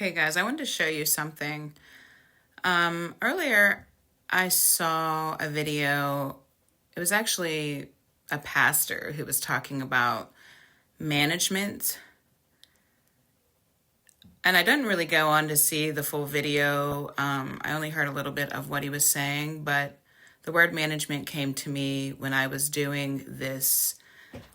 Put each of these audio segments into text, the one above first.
Okay, guys, I wanted to show you something. Earlier, I saw a video. It was actually a pastor who was talking about management. And I didn't really go on to see the full video. I only heard a little bit of what he was saying, but the word management came to me when I was doing this,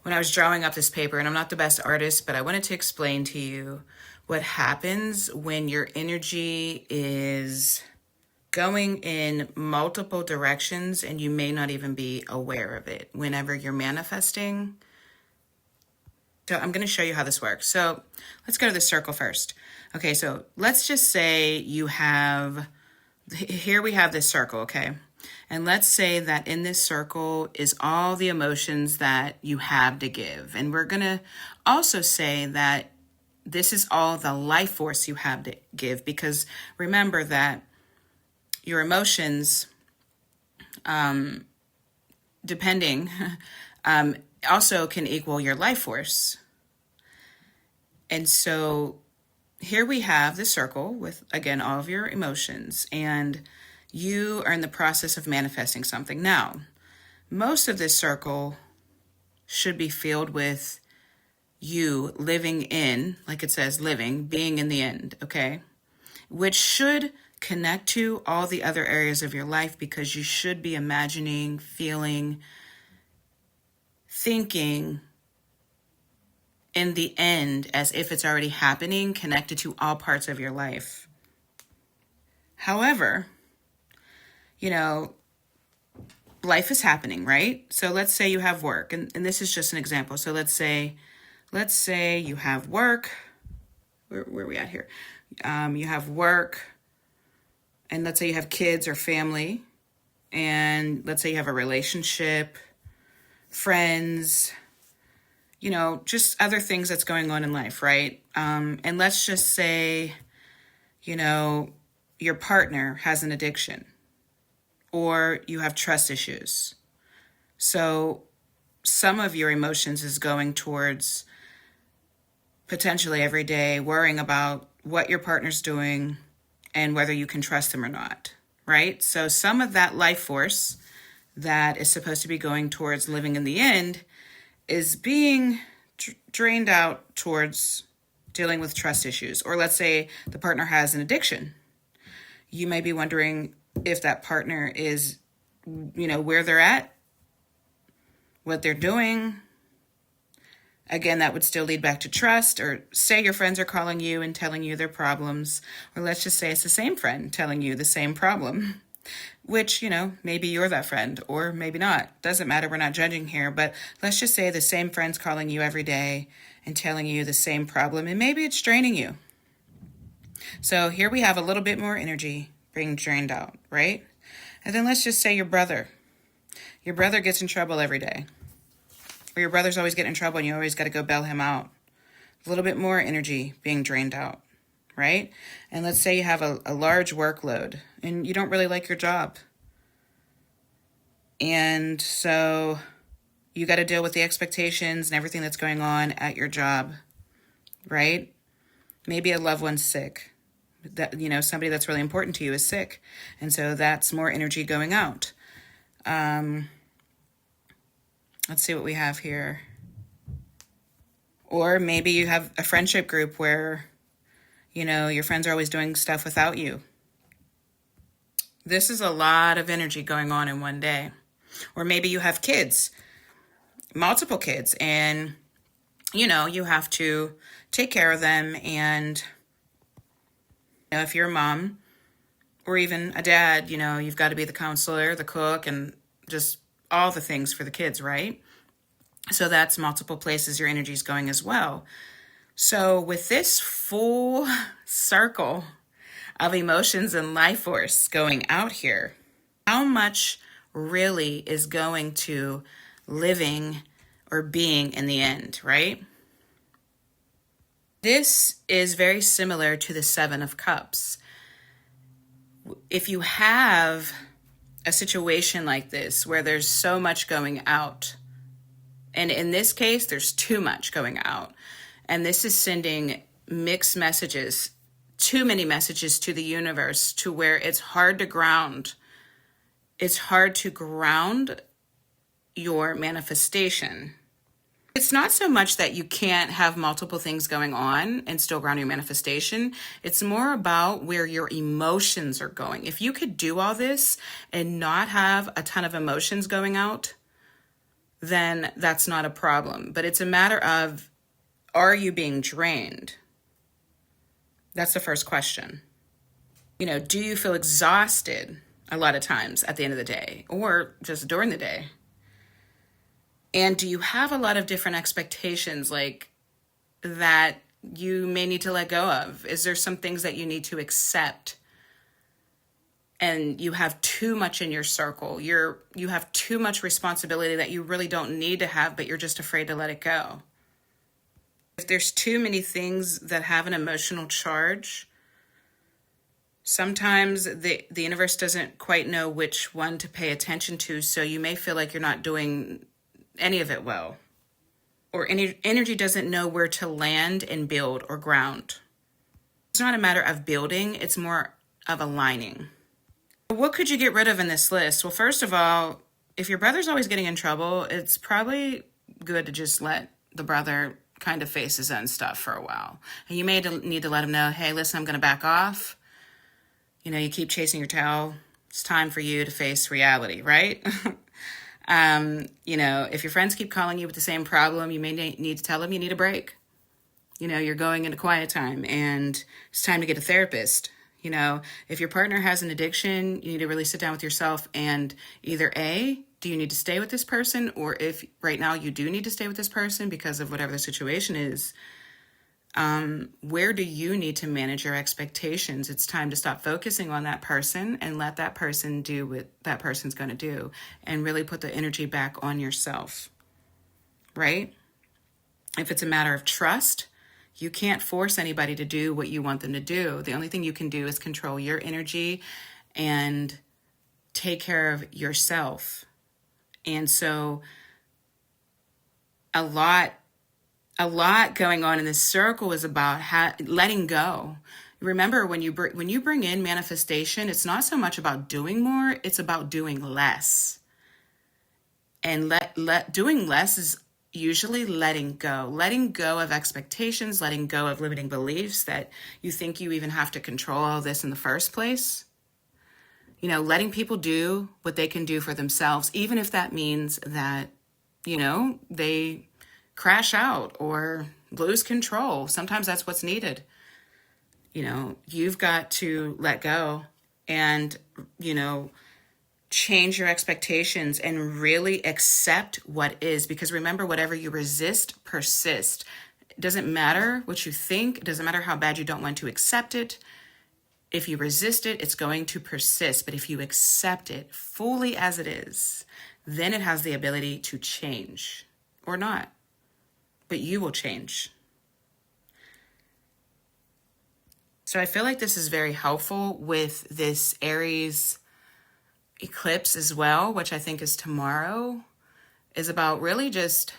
when I was drawing up this paper. And I'm not the best artist, but I wanted to explain to you what happens when your energy is going in multiple directions and you may not even be aware of it whenever you're manifesting. So I'm going to show you how this works. So let's go to the circle first. Okay, so let's just say here we have this circle, okay? And let's say that in this circle is all the emotions that you have to give. And we're going to also say that this is all the life force you have to give, because remember that your emotions, depending, also can equal your life force. And so here we have the circle with, again, all of your emotions, and you are in the process of manifesting something. Now, most of this circle should be filled with you living in, like it says, living, being in the end, okay? Which should connect to all the other areas of your life, because you should be imagining, feeling, thinking in the end as if it's already happening, connected to all parts of your life. However, life is happening, right? So let's say you have work, and this is just an example. So let's say you have work. Where are we at here? You have work, and let's say you have kids or family, and let's say you have a relationship, friends, just other things that's going on in life, right? And let's just say, your partner has an addiction, or you have trust issues. So some of your emotions is going towards potentially every day worrying about what your partner's doing and whether you can trust them or not, right? So some of that life force that is supposed to be going towards living in the end is being drained out towards dealing with trust issues. Or let's say the partner has an addiction. You may be wondering if that partner is, where they're at, what they're doing. Again, that would still lead back to trust. Or say your friends are calling you and telling you their problems. Or let's just say it's the same friend telling you the same problem, which, maybe you're that friend or maybe not. Doesn't matter. We're not judging here. But let's just say the same friend's calling you every day and telling you the same problem. And maybe it's draining you. So here we have a little bit more energy being drained out, right? And then let's just say your brother gets in trouble every day. Or your brother's always getting in trouble and you always got to go bail him out. A little bit more energy being drained out, right? And let's say you have a large workload and you don't really like your job. And so you got to deal with the expectations and everything that's going on at your job, right? Maybe a loved one's sick. That, somebody that's really important to you is sick. And so that's more energy going out. Let's see what we have here. Or maybe you have a friendship group where, your friends are always doing stuff without you. This is a lot of energy going on in one day. Or maybe you have kids, multiple kids, and, you have to take care of them. And, if you're a mom or even a dad, you've got to be the counselor, the cook, and just all the things for the kids, right? So that's multiple places your energy is going as well. So with this full circle of emotions and life force going out here, how much really is going to living or being in the end, right? This is very similar to the Seven of Cups. If you have a situation like this where there's so much going out, and in this case, there's too much going out, and this is sending mixed messages too many messages to the universe to where it's hard to ground. It's hard to ground your manifestation. It's not so much that you can't have multiple things going on and still ground your manifestation. It's more about where your emotions are going. If you could do all this and not have a ton of emotions going out, then that's not a problem. But it's a matter of, are you being drained? That's the first question. Do you feel exhausted a lot of times at the end of the day or just during the day? And do you have a lot of different expectations like that you may need to let go of? Is there some things that you need to accept? And you have too much in your circle. You have too much responsibility that you really don't need to have, but you're just afraid to let it go. If there's too many things that have an emotional charge, sometimes the universe doesn't quite know which one to pay attention to, so you may feel like you're not doing any of it well. Or energy doesn't know where to land and build or ground. It's not a matter of building, it's more of aligning. What could you get rid of in this list? Well, first of all, if your brother's always getting in trouble, it's probably good to just let the brother kind of face his own stuff for a while. And you may need to let him know, hey, listen, I'm going to back off. You keep chasing your tail. It's time for you to face reality, right? If your friends keep calling you with the same problem, you may need to tell them you need a break. You're going into quiet time and it's time to get a therapist. If your partner has an addiction, you need to really sit down with yourself and either A, do you need to stay with this person? Or if right now you do need to stay with this person because of whatever the situation is, where do you need to manage your expectations? It's time to stop focusing on that person and let that person do what that person's going to do and really put the energy back on yourself, right? If it's a matter of trust, you can't force anybody to do what you want them to do. The only thing you can do is control your energy and take care of yourself. And so a lot going on in this circle is about letting go. Remember, when you bring in manifestation, it's not so much about doing more, it's about doing less. And doing less is usually letting go of expectations, letting go of limiting beliefs that you think you even have to control all this in the first place. Letting people do what they can do for themselves, even if that means that, they crash out or lose control. Sometimes that's what's needed. You've got to let go and, change your expectations and really accept what is. Because remember, whatever you resist persists. It doesn't matter what you think. It doesn't matter how bad you don't want to accept it. If you resist it, it's going to persist. But if you accept it fully as it is, then it has the ability to change or not. But you will change. So I feel like this is very helpful with this Aries eclipse as well, which I think is tomorrow, is about really just,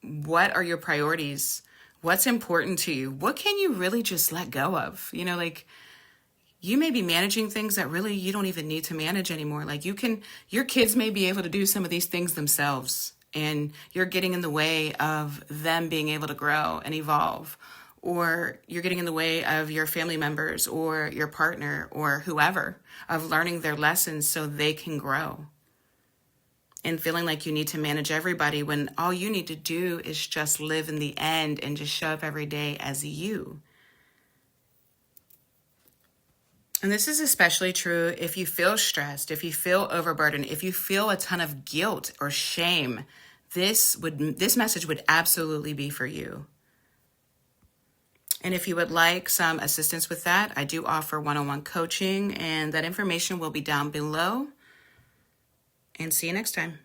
what are your priorities? What's important to you? What can you really just let go of? You may be managing things that really you don't even need to manage anymore. Your kids may be able to do some of these things themselves, and you're getting in the way of them being able to grow and evolve. Or you're getting in the way of your family members or your partner or whoever of learning their lessons so they can grow. And feeling like you need to manage everybody when all you need to do is just live in the end and just show up every day as you. And this is especially true if you feel stressed, if you feel overburdened, if you feel a ton of guilt or shame. This message would absolutely be for you. And if you would like some assistance with that, I do offer one-on-one coaching, and that information will be down below. And see you next time.